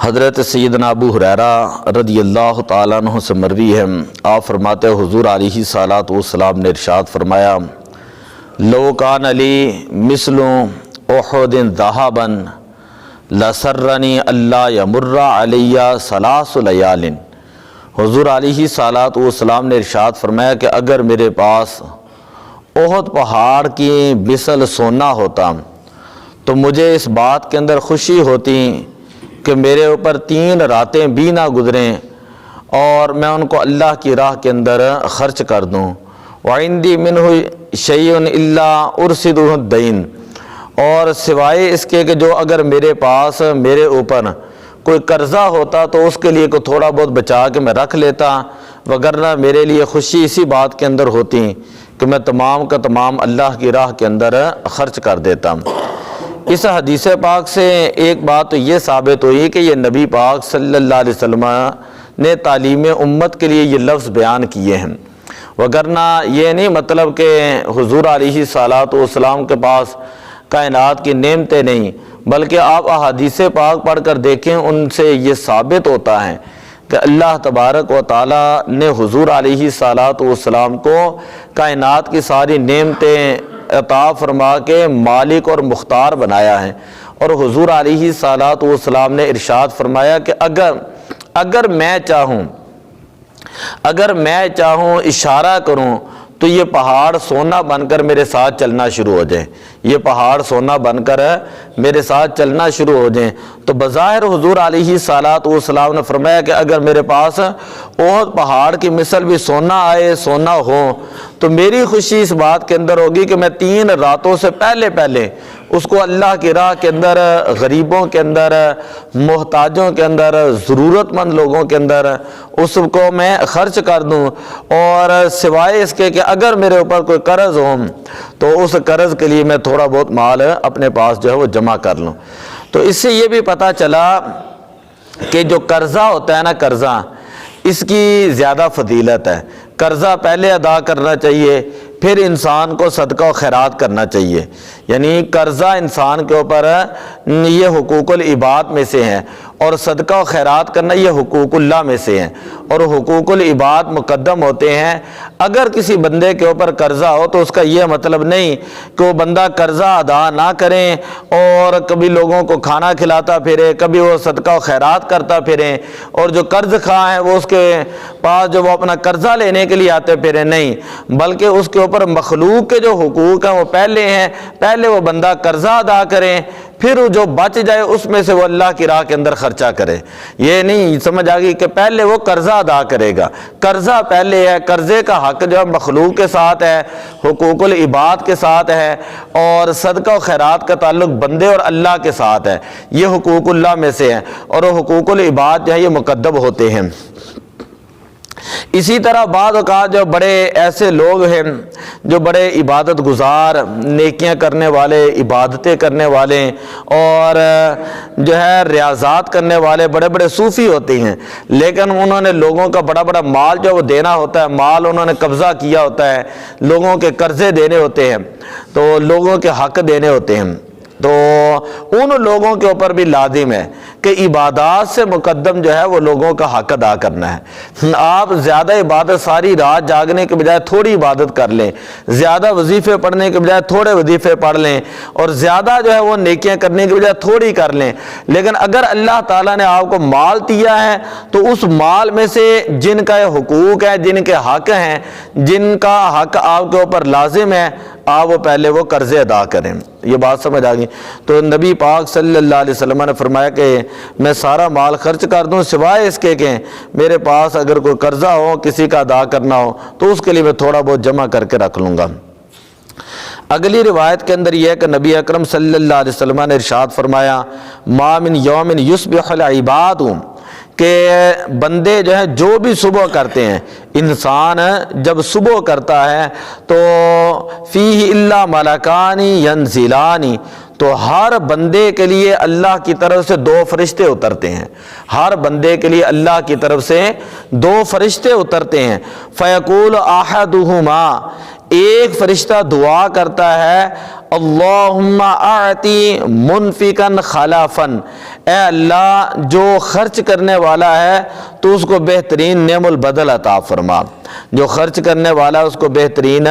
حضرت سیدنا ابو ہریرہ رضی اللہ تعالیٰ عنہ سے مروی ہے، آپ فرماتے ہیں حضور علیہ الصلاۃ والسلام نے ارشاد فرمایا، لو کان لی مثل احد ذہبا لسرنی اللہ یمر علی ثلاث لیال۔ حضور علیہ الصلاۃ والسلام نے ارشاد فرمایا کہ اگر میرے پاس احد پہاڑ کی مثل سونا ہوتا تو مجھے اس بات کے اندر خوشی ہوتی کہ میرے اوپر 3 راتیں بھی نہ گزریں اور میں ان کو اللہ کی راہ کے اندر خرچ کر دوں۔ وعندی منہ شیء الا ارصدہ الدین، اور سوائے اس کے کہ جو اگر میرے پاس میرے اوپر کوئی قرضہ ہوتا تو اس کے لیے کوئی تھوڑا بہت بچا کے میں رکھ لیتا، وگرنہ میرے لیے خوشی اسی بات کے اندر ہوتی کہ میں تمام کا تمام اللہ کی راہ کے اندر خرچ کر دیتا۔ اس حدیث پاک سے ایک بات تو یہ ثابت ہوئی کہ یہ نبی پاک صلی اللہ علیہ وسلم نے تعلیم امت کے لیے یہ لفظ بیان کیے ہیں، وگرنہ یہ نہیں مطلب کہ حضور علیہ الصلاۃ والسلام کے پاس کائنات کی نعمتیں نہیں، بلکہ آپ احادیث پاک پڑھ کر دیکھیں، ان سے یہ ثابت ہوتا ہے کہ اللہ تبارک و تعالیٰ نے حضور علیہ الصلاۃ والسلام کو کائنات کی ساری نعمتیں عطا فرما کے مالک اور مختار بنایا ہے، اور حضور علیہ الصلاۃ والسلام نے ارشاد فرمایا کہ اگر میں چاہوں اشارہ کروں تو یہ پہاڑ سونا بن کر میرے ساتھ چلنا شروع ہو جائیں، یہ پہاڑ سونا بن کر میرے ساتھ چلنا شروع ہو جائیں۔ تو بظاہر حضور علیہ الصلاۃ والسلام نے فرمایا کہ اگر میرے پاس احد پہاڑ کی مثل بھی سونا آئے، سونا ہو، تو میری خوشی اس بات کے اندر ہوگی کہ میں 3 راتوں سے پہلے اس کو اللہ کی راہ کے اندر، غریبوں کے اندر، محتاجوں کے اندر، ضرورت مند لوگوں کے اندر اس کو میں خرچ کر دوں، اور سوائے اس کے کہ اگر میرے اوپر کوئی قرض ہو تو اس قرض کے لیے میں تھوڑا بہت مال اپنے پاس جو ہے وہ جمع کر لوں۔ تو اس سے یہ بھی پتہ چلا کہ جو قرضہ ہوتا ہے نا، قرضہ اس کی زیادہ فضیلت ہے۔ قرضہ پہلے ادا کرنا چاہیے، پھر انسان کو صدقہ و خیرات کرنا چاہیے، یعنی قرضہ انسان کے اوپر یہ حقوق العباد میں سے ہے، اور صدقہ و خیرات کرنا یہ حقوق اللہ میں سے ہے، اور حقوق العباد مقدم ہوتے ہیں۔ اگر کسی بندے کے اوپر قرضہ ہو تو اس کا یہ مطلب نہیں کہ وہ بندہ قرضہ ادا نہ کریں اور کبھی لوگوں کو کھانا کھلاتا پھرے، کبھی وہ صدقہ و خیرات کرتا پھرے، اور جو قرض خواہ ہیں وہ اس کے پاس جو وہ اپنا قرضہ لینے کے لیے آتے پھرے، نہیں، بلکہ اس کے اوپر مخلوق کے جو حقوق ہیں وہ پہلے وہ بندہ قرضہ ادا کرے، پھر جو بچ جائے اس میں سے وہ اللہ کی راہ کے اندر خرچہ کرے۔ یہ نہیں سمجھ آ گئی کہ پہلے وہ قرضہ ادا کرے گا، قرضہ پہلے ہے، قرضے کا حق جو ہے مخلوق کے ساتھ ہے، حقوق العباد کے ساتھ ہے، اور صدقہ و خیرات کا تعلق بندے اور اللہ کے ساتھ ہے، یہ حقوق اللہ میں سے ہے، اور وہ حقوق العباد جو ہے یہ مقدم ہوتے ہیں۔ اسی طرح بعض اوقات جو بڑے ایسے لوگ ہیں جو بڑے عبادت گزار، نیکیاں کرنے والے، عبادتیں کرنے والے، اور جو ہے ریاضات کرنے والے بڑے بڑے صوفی ہوتے ہیں، لیکن انہوں نے لوگوں کا بڑا بڑا مال جو وہ دینا ہوتا ہے، مال انہوں نے قبضہ کیا ہوتا ہے، لوگوں کے قرضے دینے ہوتے ہیں، تو لوگوں کے حق دینے ہوتے ہیں، تو ان لوگوں کے اوپر بھی لازم ہے کہ عبادات سے مقدم جو ہے وہ لوگوں کا حق ادا کرنا ہے۔ آپ زیادہ عبادت ساری رات جاگنے کے بجائے تھوڑی عبادت کر لیں، زیادہ وظیفے پڑھنے کے بجائے تھوڑے وظیفے پڑھ لیں، اور زیادہ جو ہے وہ نیکیاں کرنے کے بجائے تھوڑی کر لیں، لیکن اگر اللہ تعالیٰ نے آپ کو مال دیا ہے تو اس مال میں سے جن کا حقوق ہے، جن کے حق ہیں، جن کا حق آپ کے اوپر لازم ہے، آپ وہ پہلے وہ قرضے ادا کریں۔ یہ بات سمجھ آ گئی؟ تو نبی پاک صلی اللہ علیہ وسلم نے فرمایا کہ میں سارا مال خرچ کر دوں سوائے اس کے کہ میرے پاس اگر کوئی قرضہ ہو، کسی کا ادا کرنا ہو، تو اس کے لیے میں تھوڑا بہت جمع کر کے رکھ لوں گا۔ اگلی روایت کے اندر یہ ہے کہ نبی اکرم صلی اللہ علیہ وسلم نے ارشاد فرمایا، ما من یوم یصبح العباد، کہ بندے جو ہیں جو بھی صبح کرتے ہیں، انسان جب صبح کرتا ہے تو فیہ الا ملکان ینزلان، تو ہر بندے کے لیے اللہ کی طرف سے 2 فرشتے اترتے ہیں، ہر بندے کے لیے اللہ کی طرف سے 2 فرشتے اترتے ہیں۔ فیقول احدہما، ایک فرشتہ دعا کرتا ہے، اللہم اعطی منفقن خلافن، اے اللہ جو خرچ کرنے والا ہے تو اس کو بہترین نعم البدل عطا فرما، جو خرچ کرنے والا ہے اس کو بہترین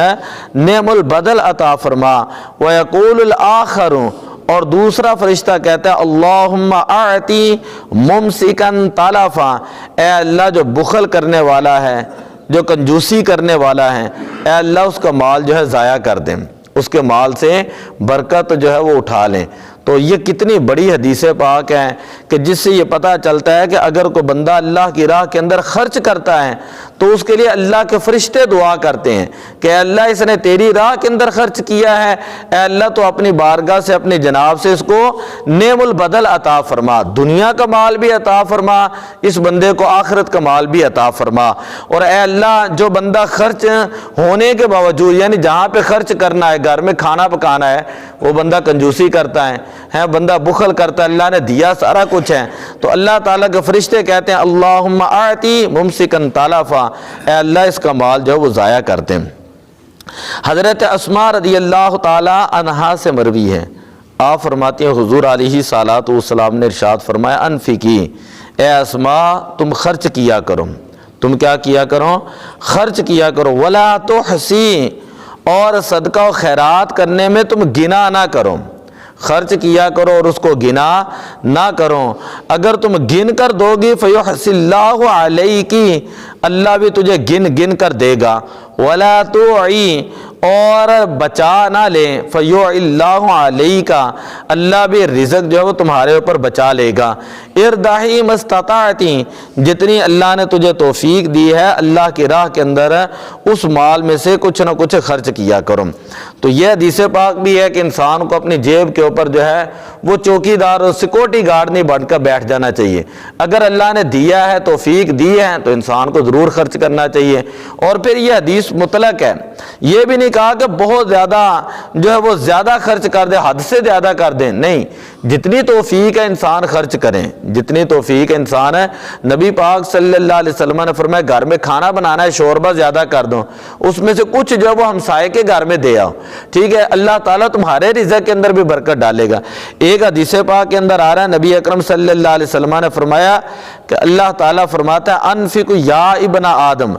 نعم البدل عطا فرما۔ وَيَقُولُ الْآخَرُ، اور دوسرا فرشتہ کہتا ہے اللہم اعطی ممسکن تلفا، اے اللہ جو بخل کرنے والا ہے، جو کنجوسی کرنے والا ہے، اے اللہ اس کا مال جو ہے ضائع کر دیں، اس کے مال سے برکت جو ہے وہ اٹھا لیں۔ تو یہ کتنی بڑی حدیث پاک ہیں کہ جس سے یہ پتہ چلتا ہے کہ اگر کوئی بندہ اللہ کی راہ کے اندر خرچ کرتا ہے تو اس کے لیے اللہ کے فرشتے دعا کرتے ہیں کہ اے اللہ اس نے تیری راہ کے اندر خرچ کیا ہے، اے اللہ تو اپنی بارگاہ سے اپنی جناب سے اس کو نعم البدل عطا فرما، دنیا کا مال بھی عطا فرما، اس بندے کو آخرت کا مال بھی عطا فرما۔ اور اے اللہ جو بندہ خرچ ہونے کے باوجود، یعنی جہاں پہ خرچ کرنا ہے، گھر میں کھانا پکانا ہے، وہ بندہ کنجوسی کرتا ہے، بندہ بخل کرتا ہے، اللہ نے دیا سارا کچھ ہے، تو اللہ تعالیٰ کے فرشتے کہتے ہیں اللہم اعطی ممسکن تلفا، اے اللہ اس کا مال جو ہے وہ ضائع کرتے ہیں۔ حضرت اسماء رضی اللہ تعالی عنہا سے مروی ہے، آپ فرماتی ہیں حضور علیہ صلوات والسلام نے ارشاد فرمایا انفقی، اے اسماء تم خرچ کیا کرو، تم کیا کیا کرو؟ خرچ کیا کرو، ولا تحسی، اور صدقہ و خیرات کرنے میں تم گنا نہ کرو، خرچ کیا کرو اور اس کو گنا نہ کرو، اگر تم گن کر دو گی فیحصی اللہ علیک، اللہ بھی تجھے گن گن کر دے گا، ولا تعی، اور بچا نہ لے فیعی اللہ علیک، اللہ بھی رزق جو ہے وہ تمہارے اوپر بچا لے گا۔ اردعی مستطاعتی، جتنی اللہ نے تجھے توفیق دی ہے اللہ کی راہ کے اندر اس مال میں سے کچھ نہ کچھ خرچ کیا کرو۔ تو یہ حدیث پاک بھی ہے کہ انسان کو اپنی جیب کے اوپر جو ہے وہ چوکی دار اور سیکورٹی گارڈ نہیں بن کر بیٹھ جانا چاہیے، اگر اللہ نے دیا ہے توفیق دی ہے تو انسان کو ضرور خرچ کرنا چاہیے۔ اور پھر یہ حدیث مطلق ہے، یہ بھی نہیں کہا کہ بہت زیادہ جو ہے وہ زیادہ خرچ کر دے، حد سے زیادہ کر دیں، نہیں، جتنی توفیق ہے انسان خرچ کریں، جتنی توفیق ہے انسان ہے۔ نبی پاک صلی اللہ علیہ وسلم نے فرمایا گھر میں کھانا بنانا ہے، شوربہ زیادہ کر دو، اس میں سے کچھ جو ہے وہ ہمسائے کے گھر میں دے آؤ، ٹھیک ہے، اللہ تعالیٰ تمہارے رزق کے اندر بھی برکت ڈالے گا۔ ایک حدیث پاک کے اندر آ رہا ہے نبی اکرم صلی اللہ علیہ وسلم نے فرمایا کہ اللہ تعالیٰ فرماتا ہے انفق یا ابن آدم،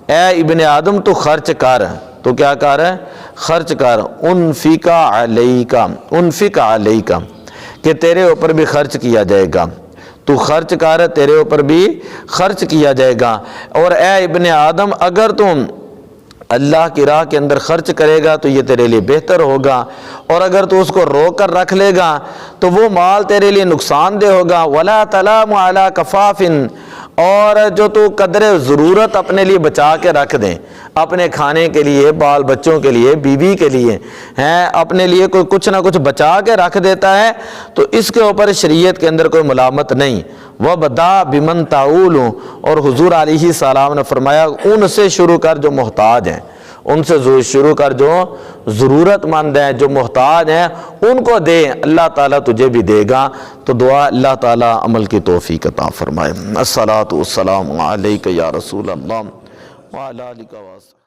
اے ابن آدم تو خرچ کر، تو کیا کر ہے؟ خرچ کر، انفق علیک، انفق علیک، کہ تیرے اوپر بھی خرچ کیا جائے گا، تو خرچ کر تیرے اوپر بھی خرچ کیا جائے گا۔ اور اے ابن آدم اگر تم اللہ کی راہ کے اندر خرچ کرے گا تو یہ تیرے لیے بہتر ہوگا، اور اگر تو اس کو روک کر رکھ لے گا تو وہ مال تیرے لیے نقصان دہ ہوگا۔ ولا تلام علی کفاف، اور جو تو قدر ضرورت اپنے لیے بچا کے رکھ دیں، اپنے کھانے کے لیے، بال بچوں کے لیے، بیوی کے لیے ہیں، اپنے لیے کوئی کچھ نہ کچھ بچا کے رکھ دیتا ہے تو اس کے اوپر شریعت کے اندر کوئی ملامت نہیں۔ وَبَدَا بِمَنْ تَعُولُ، اور حضور علیہ السلام نے فرمایا ان سے شروع کر جو محتاج ہیں، ان سے شروع کر جو ضرورت مند ہیں، جو محتاج ہیں، ان کو دے، اللہ تعالیٰ تجھے بھی دے گا۔ تو دعا اللہ تعالیٰ عمل کی توفیق عطا فرمائے۔ الصلاۃ والسلام علیک یا رسول اللہ وعلی آلک و